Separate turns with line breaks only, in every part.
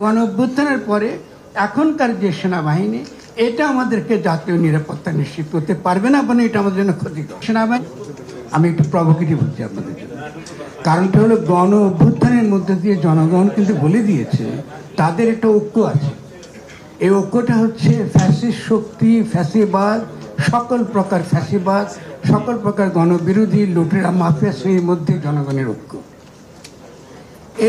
গণ অভ্যুত্থানের পরে এখনকার যে সেনাবাহিনী এটা আমাদেরকে জাতীয় নিরাপত্তা নিশ্চিত করতে পারবে না, মানে এটা আমাদের জন্য ক্ষতিকর। সেনাবাহিনী, আমি একটু প্রভোকেটিভ হচ্ছি আপনাদের জন্য, কারণটা হলো গণ অভ্যুত্থানের মধ্যে দিয়ে জনগণ কিন্তু বলে দিয়েছে তাদের একটা ঐক্য আছে। এই ঐক্যটা হচ্ছে ফ্যাসিস্ট শক্তি, ফ্যাসিবাদ, সকল প্রকার ফ্যাসিবাদ, সকল প্রকার গণবিরোধী লুটেরা মাফিয়া শ্রেণীর মধ্যে জনগণের ঐক্য।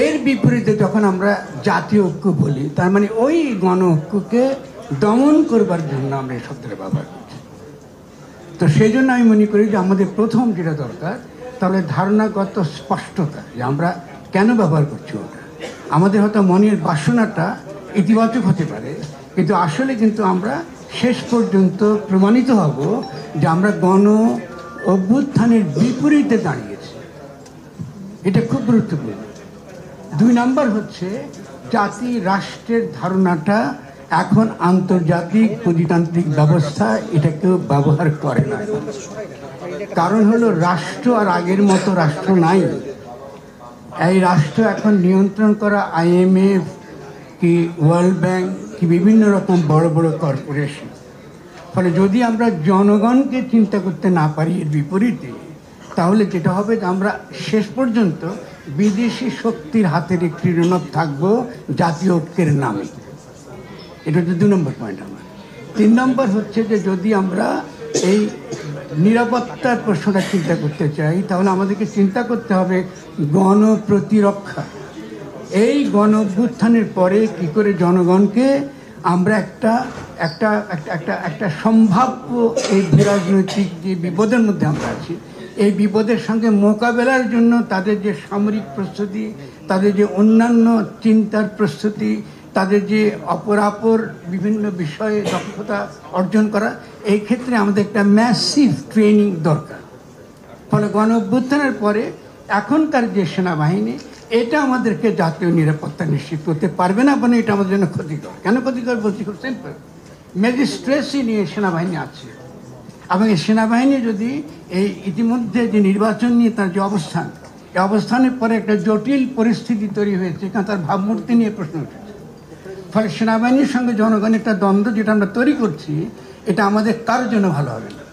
এর বিপরীতে যখন আমরা জাতীয় ঐক্য বলি, তার মানে ওই গণ ঐক্যকে দমন করবার জন্য আমরা এই শব্দটা ব্যবহার করছি। তো সেই জন্য আমি মনে করি যে আমাদের প্রথম যেটা দরকার, তাহলে ধারণাগত স্পষ্টতা, যে আমরা কেন ব্যবহার করছি ওটা। আমাদের হয়তো মনের বাসনাটা ইতিবাচক হতে পারে, কিন্তু আসলে কিন্তু আমরা শেষ পর্যন্ত প্রমাণিত হব যে আমরা গণ অভ্যুত্থানের বিপরীতে দাঁড়িয়েছি। এটা খুব গুরুত্বপূর্ণ। 2 নম্বর হচ্ছে জাতি রাষ্ট্রের ধারণাটা এখন আন্তর্জাতিক প্রজাতান্ত্রিক ব্যবস্থা এটা কেউ ব্যবহার করে না। কারণ হলো রাষ্ট্র আর আগের মতো রাষ্ট্র নাই। এই রাষ্ট্র এখন নিয়ন্ত্রণ করা IMF কি ওয়ার্ল্ড ব্যাংক কি বিভিন্ন রকম বড় বড় কর্পোরেশন। ফলে যদি আমরা জনগণকে চিন্তা করতে না পারি এর বিপরীতে, তাহলে যেটা হবে যে আমরা শেষ পর্যন্ত বিদেশি শক্তির হাতের একটি ঋণক থাকবো জাতীয় ঐক্যের নামে। এটা হচ্ছে 2 নম্বর পয়েন্ট আমার। 3 নম্বর হচ্ছে যে যদি আমরা এই নিরাপত্তার প্রশ্নটা চিন্তা করতে চাই, তাহলে আমাদেরকে চিন্তা করতে হবে গণপ্রতিরক্ষা। এই গণ অভ্যুত্থানের পরে কী করে জনগণকে আমরা একটা সম্ভাব্য এই রাজনৈতিক যে বিপদের মধ্যে আমরা আছি, এই বিপদের সঙ্গে মোকাবেলার জন্য তাদের যে সামরিক প্রস্তুতি, তাদের যে অন্যান্য চিন্তার প্রস্তুতি, তাদের যে অপরাপর বিভিন্ন বিষয়ে দক্ষতা অর্জন করা, এই ক্ষেত্রে আমাদের একটা ম্যাসিভ ট্রেনিং দরকার। ফলে গণ অভ্যুত্থানের পরে এখনকার যে সেনাবাহিনী এটা আমাদেরকে জাতীয় নিরাপত্তা নিশ্চিত করতে পারবে না, মানে এটা আমাদের জন্য ক্ষতিকর। কেন ক্ষতিকর বলছি? খুব সিম্পল। ম্যাজিস্ট্রেসি নিয়ে সেনাবাহিনী আছে, এবং এই সেনাবাহিনী যদি এই ইতিমধ্যে যে নির্বাচন নিয়ে তার যে অবস্থান, এই অবস্থানের পরে একটা জটিল পরিস্থিতি তৈরি হয়েছে, কারণ তার ভাবমূর্তি নিয়ে প্রশ্ন উঠেছে। ফলে সেনাবাহিনীর সঙ্গে জনগণের একটা দ্বন্দ্ব যেটা আমরা তৈরি করছি, এটা আমাদের কারোর জন্য ভালো হবে না।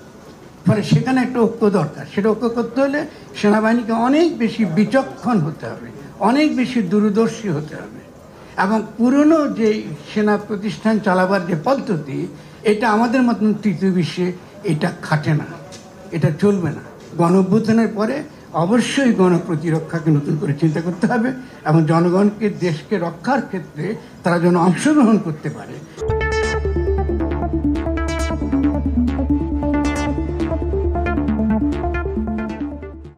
ফলে সেখানে একটা ঐক্য দরকার। সেটা ঐক্য করতে হলে সেনাবাহিনীকে অনেক বেশি বিচক্ষণ হতে হবে, অনেক বেশি দূরদর্শী হতে হবে, এবং পুরনো যে সেনা প্রতিষ্ঠান চালাবার যে পদ্ধতি, এটা আমাদের মতন তৃতীয় বিশ্বে এটা খাটে না, এটা চলবে না। গণ অভ্যুত্থানের পরে অবশ্যই গণপ্রতিরক্ষাকে নতুন করে চিন্তা করতে হবে, এবং জনগণকে দেশকে রক্ষার ক্ষেত্রে তারা যেন অংশগ্রহণ করতে পারে।